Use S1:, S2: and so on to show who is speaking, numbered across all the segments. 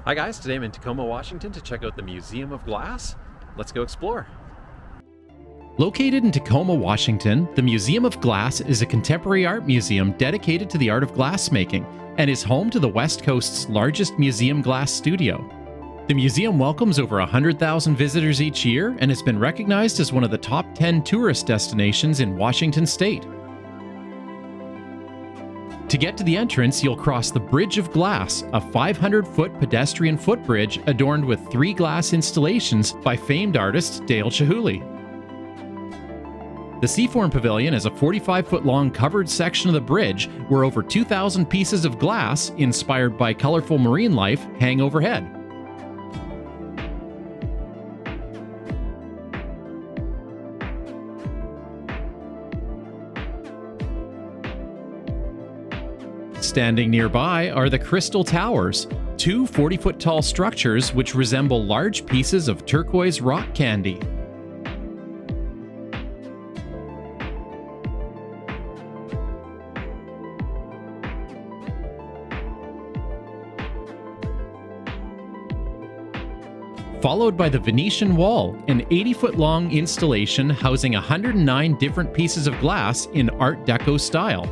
S1: Hi guys, today I'm in Tacoma, Washington to check out the Museum of Glass. Let's go explore.
S2: Located in Tacoma, Washington, the Museum of Glass is a contemporary art museum dedicated to the art of glassmaking and is home to the West Coast's largest museum glass studio. The museum welcomes over 100,000 visitors each year and has been recognized as one of the top 10 tourist destinations in Washington state. To get to the entrance, you'll cross the Bridge of Glass, a 500-foot pedestrian footbridge adorned with 3 glass installations by famed artist Dale Chihuli. The Seaform Pavilion is a 45-foot-long covered section of the bridge where over 2,000 pieces of glass, inspired by colorful marine life, hang overhead. Standing nearby are the Crystal Towers, 2 40-foot-tall structures which resemble large pieces of turquoise rock candy. Followed by the Venetian Wall, an 80-foot-long installation housing 109 different pieces of glass in Art Deco style.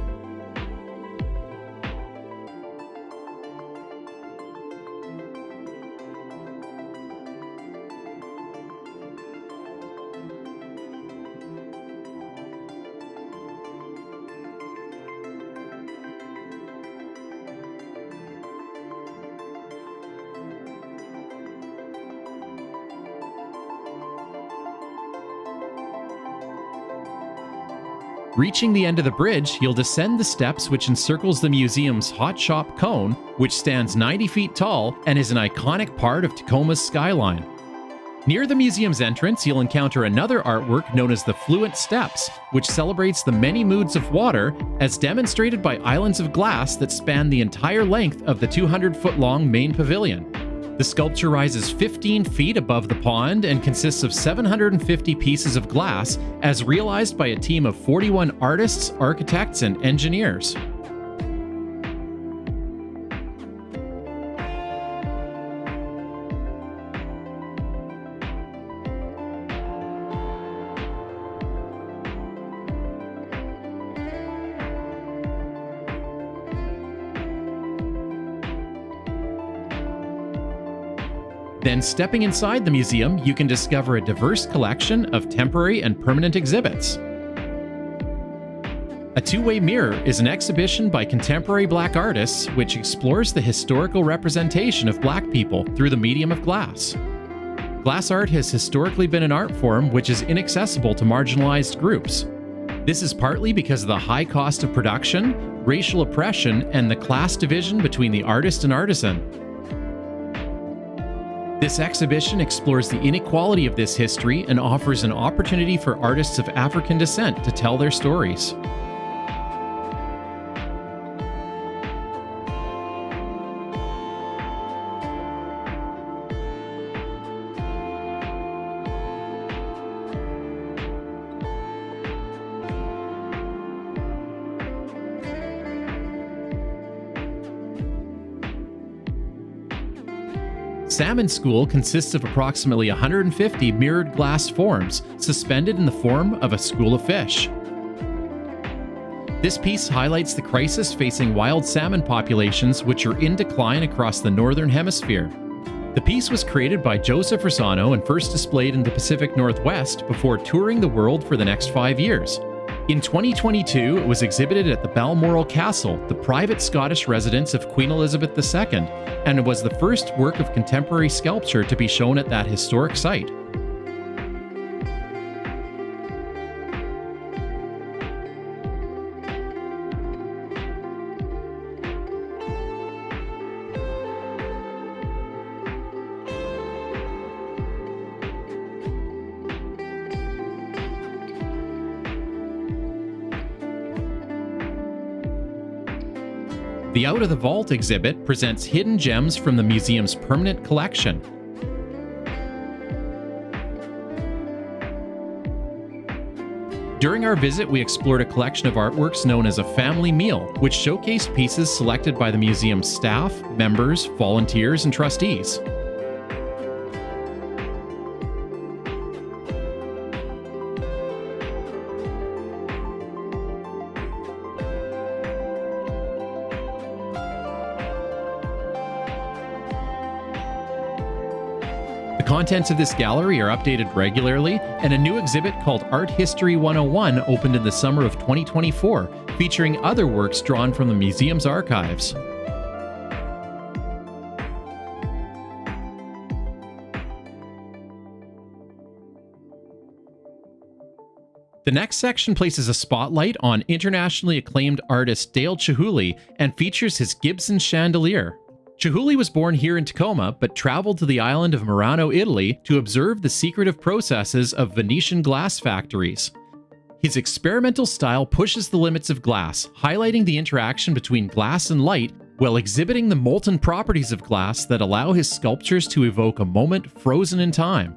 S2: Reaching the end of the bridge, you'll descend the steps which encircles the museum's Hot Shop Cone, which stands 90 feet tall and is an iconic part of Tacoma's skyline. Near the museum's entrance, you'll encounter another artwork known as the Fluent Steps, which celebrates the many moods of water as demonstrated by islands of glass that span the entire length of the 200-foot-long main pavilion. The sculpture rises 15 feet above the pond and consists of 750 pieces of glass as realized by a team of 41 artists, architects, and engineers. Then stepping inside the museum, you can discover a diverse collection of temporary and permanent exhibits. A Two-Way Mirror is an exhibition by contemporary Black artists which explores the historical representation of Black people through the medium of glass. Glass art has historically been an art form which is inaccessible to marginalized groups. This is partly because of the high cost of production, racial oppression, and the class division between the artist and artisan. This exhibition explores the inequality of this history and offers an opportunity for artists of African descent to tell their stories. Salmon School consists of approximately 150 mirrored glass forms, suspended in the form of a school of fish. This piece highlights the crisis facing wild salmon populations which are in decline across the Northern Hemisphere. The piece was created by Joseph Rosano and first displayed in the Pacific Northwest before touring the world for the next 5 years. In 2022, it was exhibited at the Balmoral Castle, the private Scottish residence of Queen Elizabeth II, and it was the first work of contemporary sculpture to be shown at that historic site. The Out of the Vault exhibit presents hidden gems from the museum's permanent collection. During our visit, we explored a collection of artworks known as a family meal, which showcased pieces selected by the museum's staff, members, volunteers, and trustees. The contents of this gallery are updated regularly, and a new exhibit called Art History 101 opened in the summer of 2024, featuring other works drawn from the museum's archives. The next section places a spotlight on internationally acclaimed artist Dale Chihuli and features his Gibson chandelier. Chihuli was born here in Tacoma, but traveled to the island of Murano, Italy, to observe the secretive processes of Venetian glass factories. His experimental style pushes the limits of glass, highlighting the interaction between glass and light, while exhibiting the molten properties of glass that allow his sculptures to evoke a moment frozen in time.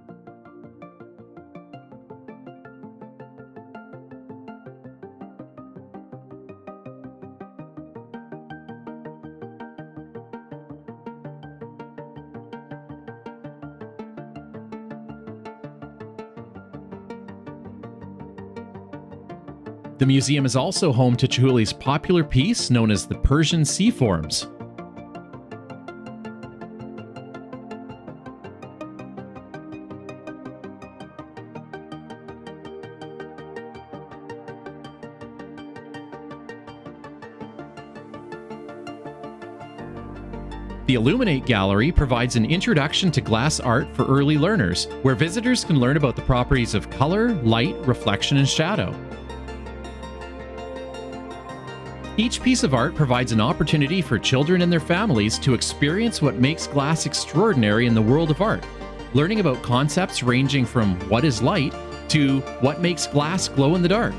S2: The museum is also home to Chihuli's popular piece known as the Persian Sea Forms. The Illuminate Gallery provides an introduction to glass art for early learners, where visitors can learn about the properties of color, light, reflection, and shadow. Each piece of art provides an opportunity for children and their families to experience what makes glass extraordinary in the world of art, learning about concepts ranging from what is light to what makes glass glow in the dark.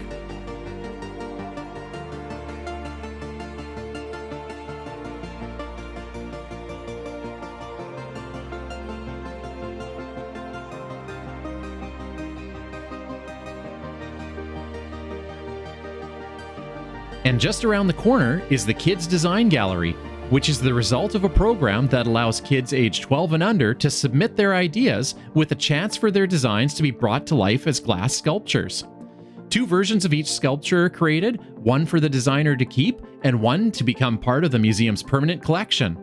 S2: And just around the corner is the Kids Design Gallery, which is the result of a program that allows kids age 12 and under to submit their ideas with a chance for their designs to be brought to life as glass sculptures. 2 versions of each sculpture are created, one for the designer to keep and one to become part of the museum's permanent collection.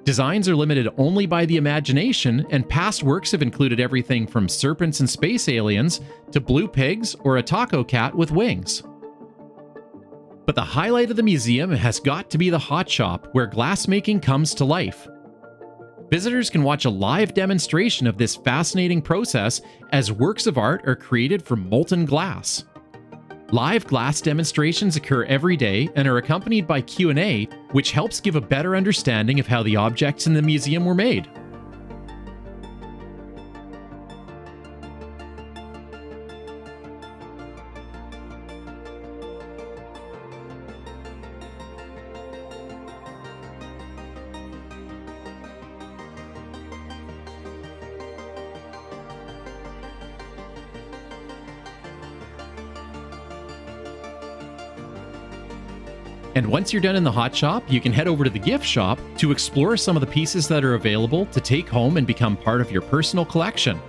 S2: Designs are limited only by the imagination, and past works have included everything from serpents and space aliens to blue pigs or a taco cat with wings. But the highlight of the museum has got to be the hot shop, where glassmaking comes to life. Visitors can watch a live demonstration of this fascinating process as works of art are created from molten glass. Live glass demonstrations occur every day and are accompanied by Q&A, which helps give a better understanding of how the objects in the museum were made. And once you're done in the hot shop, you can head over to the gift shop to explore some of the pieces that are available to take home and become part of your personal collection.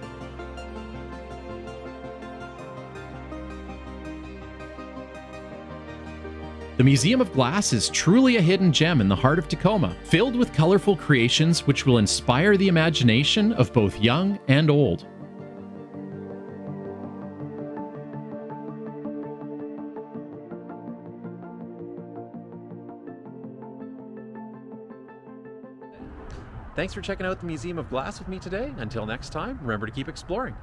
S2: The Museum of Glass is truly a hidden gem in the heart of Tacoma, filled with colorful creations which will inspire the imagination of both young and old.
S1: Thanks for checking out the Museum of Glass with me today. Until next time, remember to keep exploring.